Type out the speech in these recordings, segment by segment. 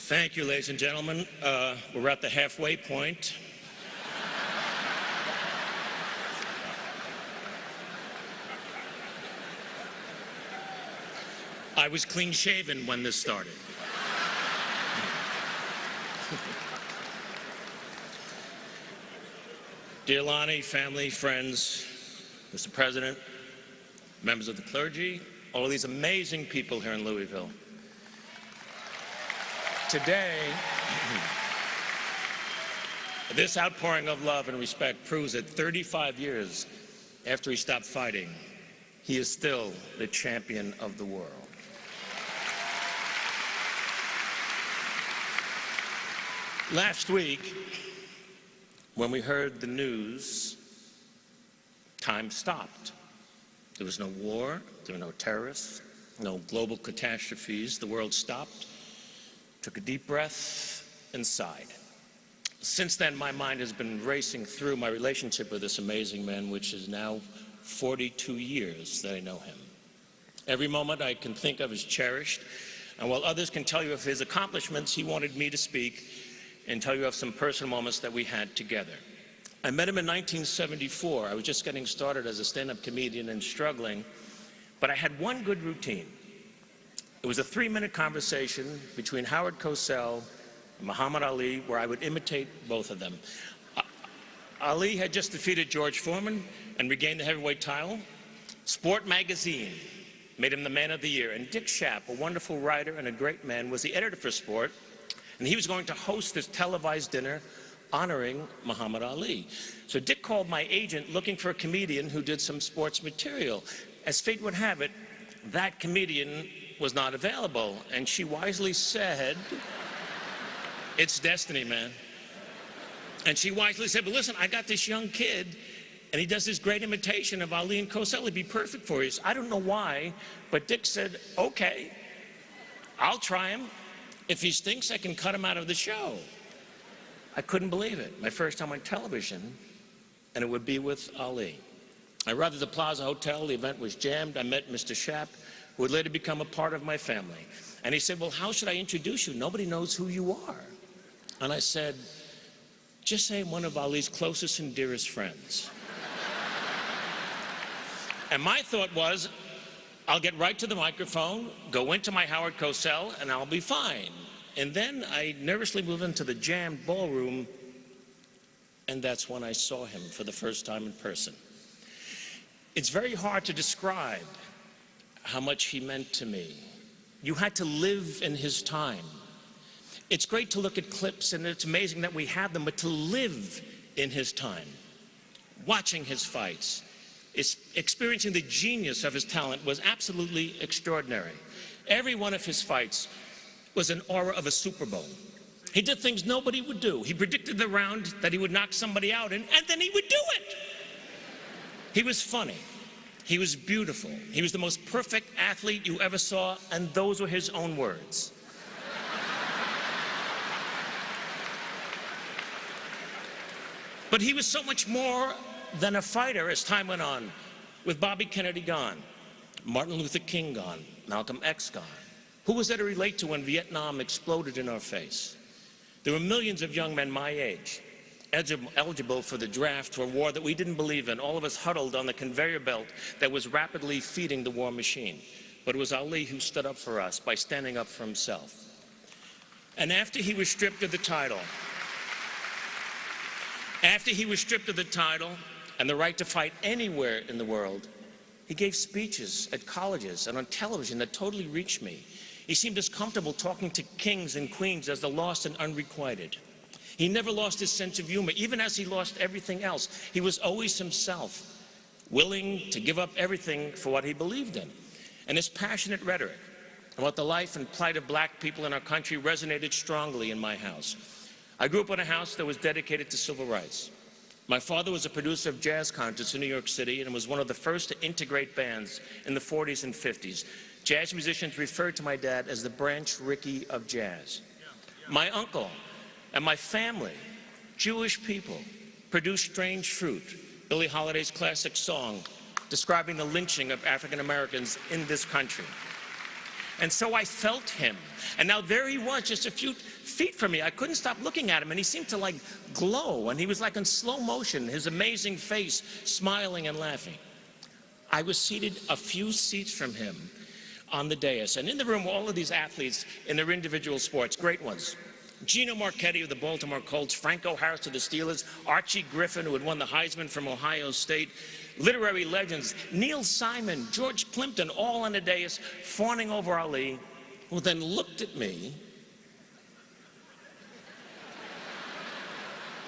Thank you, ladies and gentlemen. We're at the halfway point. I was clean-shaven when this started. Dear Lonnie, family, friends, Mr. President, members of the clergy, all of these amazing people here in Louisville. Today, this outpouring of love and respect proves that 35 years after he stopped fighting, he is still the champion of the world. Last week, when we heard the news, time stopped. There was no war, there were no terrorists, no global catastrophes. The world stopped, took a deep breath, and sighed. Since then, my mind has been racing through my relationship with this amazing man, which is now 42 years that I know him. Every moment I can think of is cherished, and while others can tell you of his accomplishments, he wanted me to speak and tell you of some personal moments that we had together. I met him in 1974. I was just getting started as a stand-up comedian and struggling, but I had one good routine. It was a 3-minute conversation between Howard Cosell and Muhammad Ali, where I would imitate both of them. Ali had just defeated George Foreman and regained the heavyweight title. Sport magazine made him the man of the year, and Dick Schaap, a wonderful writer and a great man, was the editor for Sport, and he was going to host this televised dinner honoring Muhammad Ali. So Dick called my agent looking for a comedian who did some sports material. As fate would have it, that comedian was not available, and she wisely said, "It's destiny, man." And she wisely said, "But listen, I got this young kid, and he does this great imitation of Ali and Cosell. He'd be perfect for you." So I don't know why, but Dick said, "Okay, I'll try him. If he stinks, I can cut him out of the show." I couldn't believe it. My first time on television, and it would be with Ali. I arrived at the Plaza Hotel. The event was jammed. I met Mr. Schaap, who would later become a part of my family. And he said, "Well, how should I introduce you? Nobody knows who you are." And I said, "Just say I'm one of Ali's closest and dearest friends." And my thought was, I'll get right to the microphone, go into my Howard Cosell, and I'll be fine. And then I nervously moved into the jammed ballroom, and that's when I saw him for the first time in person. It's very hard to describe how much he meant to me. You had to live in his time. It's great to look at clips, and it's amazing that we have them, but to live in his time, watching his fights, experiencing the genius of his talent was absolutely extraordinary. Every one of his fights was an aura of a Super Bowl. He did things nobody would do. He predicted the round that he would knock somebody out, and then he would do it. He was funny. He was beautiful. He was the most perfect athlete you ever saw, and those were his own words. But he was so much more than a fighter as time went on. With Bobby Kennedy gone, Martin Luther King gone, Malcolm X gone. Who was there to relate to when Vietnam exploded in our face? There were millions of young men my age, eligible for the draft for a war that we didn't believe in, all of us huddled on the conveyor belt that was rapidly feeding the war machine. But it was Ali who stood up for us by standing up for himself. And after he was stripped of the title, and the right to fight anywhere in the world, he gave speeches at colleges and on television that totally reached me. He seemed as comfortable talking to kings and queens as the lost and unrequited. He never lost his sense of humor, even as he lost everything else. He was always himself, willing to give up everything for what he believed in. And his passionate rhetoric about the life and plight of black people in our country resonated strongly in my house. I grew up in a house that was dedicated to civil rights. My father was a producer of jazz concerts in New York City and was one of the first to integrate bands in the 40s and 50s. Jazz musicians referred to my dad as the Branch Rickey of jazz. My uncle and my family, Jewish people, produced Strange Fruit, Billie Holiday's classic song describing the lynching of African Americans in this country. And so I felt him. And now there he was, just a few feet from me. I couldn't stop looking at him, and he seemed to like glow, and he was like in slow motion, his amazing face, smiling and laughing. I was seated a few seats from him on the dais, and in the room were all of these athletes in their individual sports, great ones. Gino Marchetti of the Baltimore Colts, Franco Harris of the Steelers, Archie Griffin, who had won the Heisman from Ohio State, literary legends, Neil Simon, George Plimpton, all on the dais, fawning over Ali, who then looked at me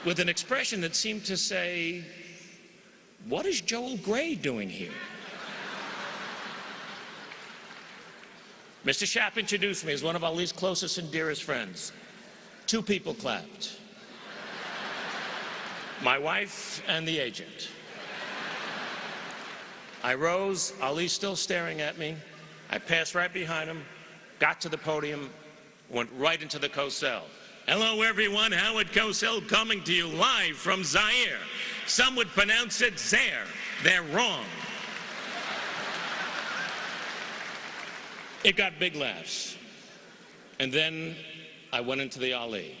with an expression that seemed to say, "What is Joel Grey doing here?" Mr. Shapp introduced me as one of Ali's closest and dearest friends. 2 people clapped. My wife and the agent. I rose, Ali still staring at me. I passed right behind him, got to the podium, went right into the Cosell. "Hello everyone, Howard Cosell coming to you live from Zaire. Some would pronounce it Zaire. They're wrong." It got big laughs. And then I went into the Ali.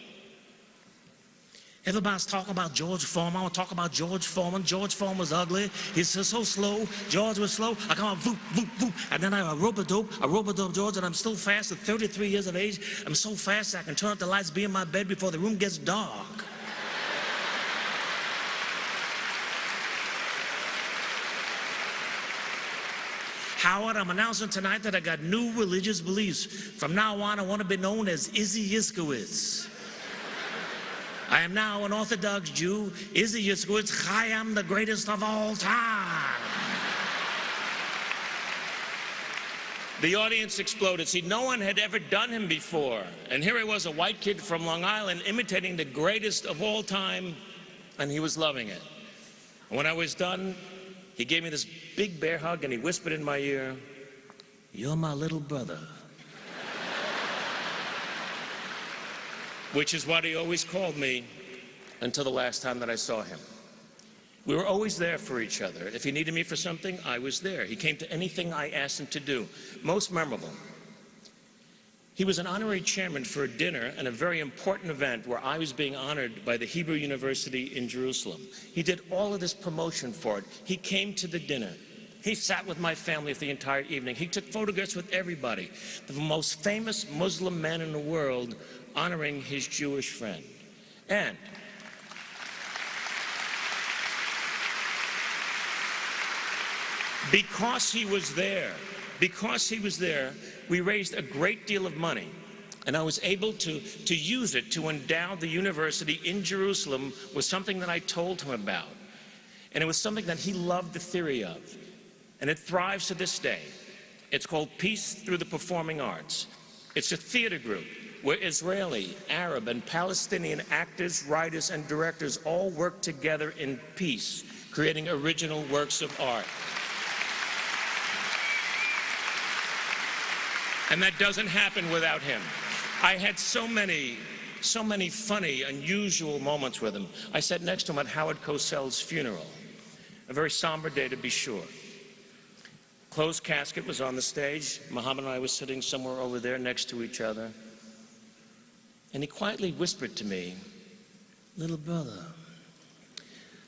Everybody's talking about George Foreman. I want to talk about George Foreman. George Foreman was ugly. He's so slow. George was slow. I come out, voop, voop, voop. And then I rope-a-dope George, and I'm still fast at 33 years of age. I'm so fast I can turn up the lights, be in my bed before the room gets dark. Howard, I'm announcing tonight that I got new religious beliefs. From now on, I want to be known as Izzy Yiskowitz. I am now an Orthodox Jew. Izzy Yiskowitz, I am the greatest of all time. The audience exploded. See, no one had ever done him before. And here he was, a white kid from Long Island, imitating the greatest of all time, and he was loving it. And when I was done, he gave me this big bear hug, and he whispered in my ear, "You're my little brother." Which is what he always called me until the last time that I saw him. We were always there for each other. If he needed me for something, I was there. He came to anything I asked him to do. Most memorable, he was an honorary chairman for a dinner and a very important event where I was being honored by the Hebrew University in Jerusalem. He did all of this promotion for it. He came to the dinner. He sat with my family for the entire evening. He took photographs with everybody. The most famous Muslim man in the world honoring his Jewish friend. And because he was there, we raised a great deal of money, and I was able to use it to endow the university in Jerusalem with something that I told him about. And it was something that he loved the theory of, and it thrives to this day. It's called Peace Through the Performing Arts. It's a theater group where Israeli, Arab, and Palestinian actors, writers, and directors all work together in peace, creating original works of art. And that doesn't happen without him. I had so many funny, unusual moments with him. I sat next to him at Howard Cosell's funeral, a very somber day to be sure. Closed casket was on the stage. Muhammad and I were sitting somewhere over there next to each other. And he quietly whispered to me, "Little brother,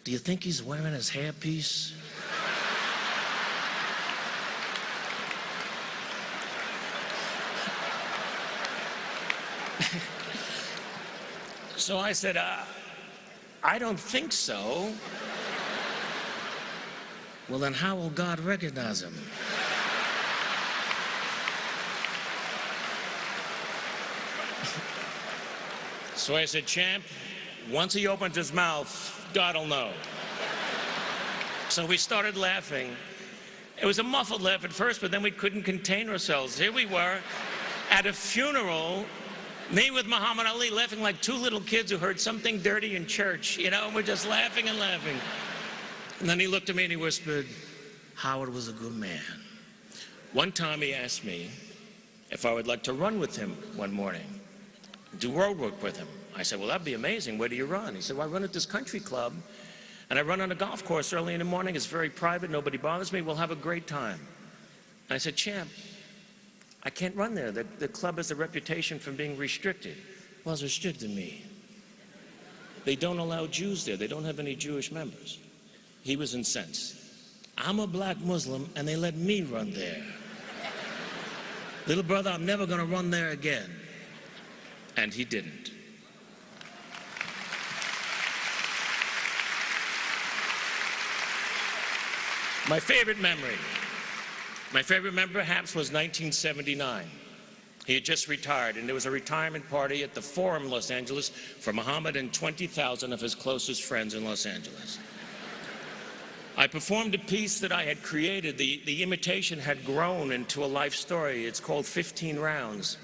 do you think he's wearing his hairpiece?" So I said, "I don't think so." "Well, then how will God recognize him?" So I said, "Champ, once he opens his mouth, God will know." So we started laughing. It was a muffled laugh at first, but then we couldn't contain ourselves. Here we were at a funeral, me with Muhammad Ali, laughing like 2 little kids who heard something dirty in church. You know, we're just laughing and laughing. And then he looked at me and he whispered, "Howard was a good man." One time he asked me if I would like to run with him one morning, do road work with him. I said, "Well, that'd be amazing. Where do you run?" He said, "Well, I run at this country club, and I run on a golf course early in the morning. It's very private. Nobody bothers me. We'll have a great time." And I said, "Champ, I can't run there. The club has a reputation for being restricted. Well, it's restricted me. They don't allow Jews there. They don't have any Jewish members. He was incensed. I'm a black Muslim, and they let me run there. Little brother, I'm never going to run there again. And he didn't. My favorite memory perhaps was 1979. He had just retired, and there was a retirement party at the Forum, Los Angeles, for Muhammad and 20,000 of his closest friends in Los Angeles. I performed a piece that I had created. The imitation had grown into a life story. It's called 15 Rounds.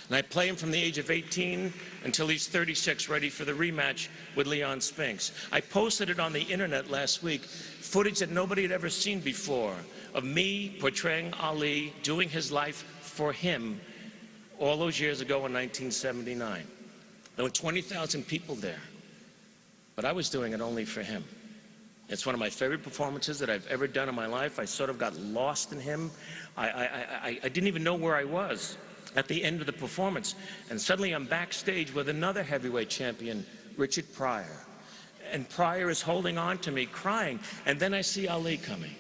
And I play him from the age of 18 until he's 36, ready for the rematch with Leon Spinks. I posted it on the internet last week, footage that nobody had ever seen before, of me portraying Ali, doing his life for him all those years ago in 1979. There were 20,000 people there, but I was doing it only for him. It's one of my favorite performances that I've ever done in my life. I sort of got lost in him. I didn't even know where I was at the end of the performance. And suddenly I'm backstage with another heavyweight champion, Richard Pryor. And Pryor is holding on to me, crying. And then I see Ali coming.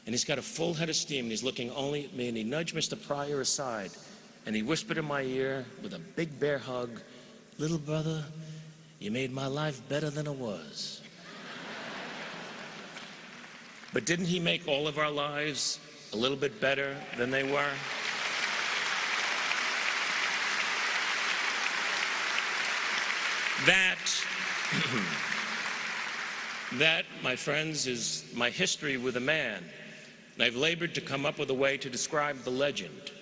And he's got a full head of steam, and he's looking only at me, and he nudged Mr. Pryor aside, and he whispered in my ear with a big bear hug, "Little brother, you made my life better than it was." But didn't he make all of our lives a little bit better than they were? That, my friends, is my history with a man. And I've labored to come up with a way to describe the legend.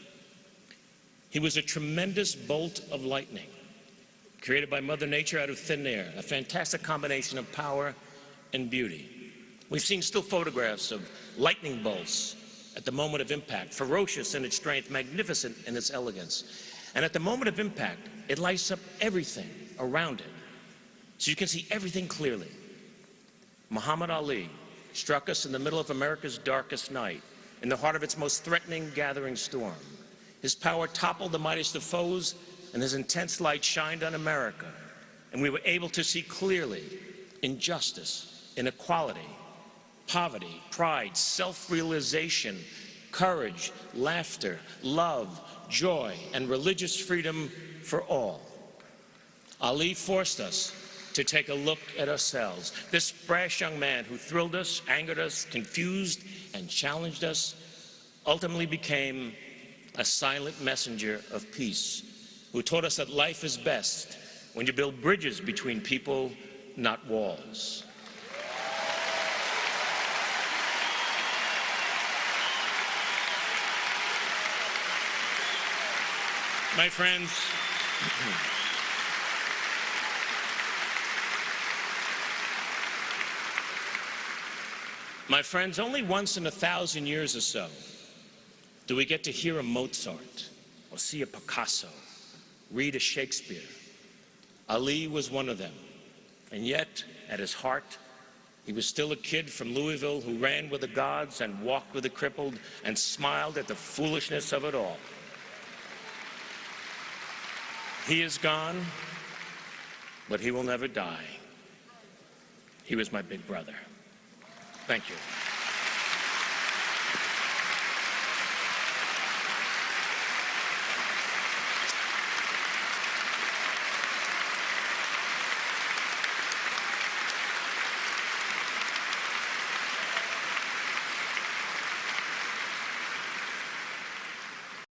He was a tremendous bolt of lightning, created by Mother Nature out of thin air, a fantastic combination of power and beauty. We've seen still photographs of lightning bolts at the moment of impact, ferocious in its strength, magnificent in its elegance. And at the moment of impact, it lights up everything around it, so you can see everything clearly. Muhammad Ali struck us in the middle of America's darkest night, in the heart of its most threatening gathering storm. His power toppled the mightiest of foes, and his intense light shined on America. And we were able to see clearly injustice, inequality, poverty, pride, self-realization, courage, laughter, love, joy, and religious freedom for all. Ali forced us to take a look at ourselves. This brash young man who thrilled us, angered us, confused, and challenged us ultimately became a silent messenger of peace, who taught us that life is best when you build bridges between people, not walls. My friends, only once in 1,000 years or so do we get to hear a Mozart or see a Picasso, read a Shakespeare. Ali was one of them, and yet, at his heart, he was still a kid from Louisville who ran with the gods and walked with the crippled and smiled at the foolishness of it all. He is gone, but he will never die. He was my big brother. Thank you.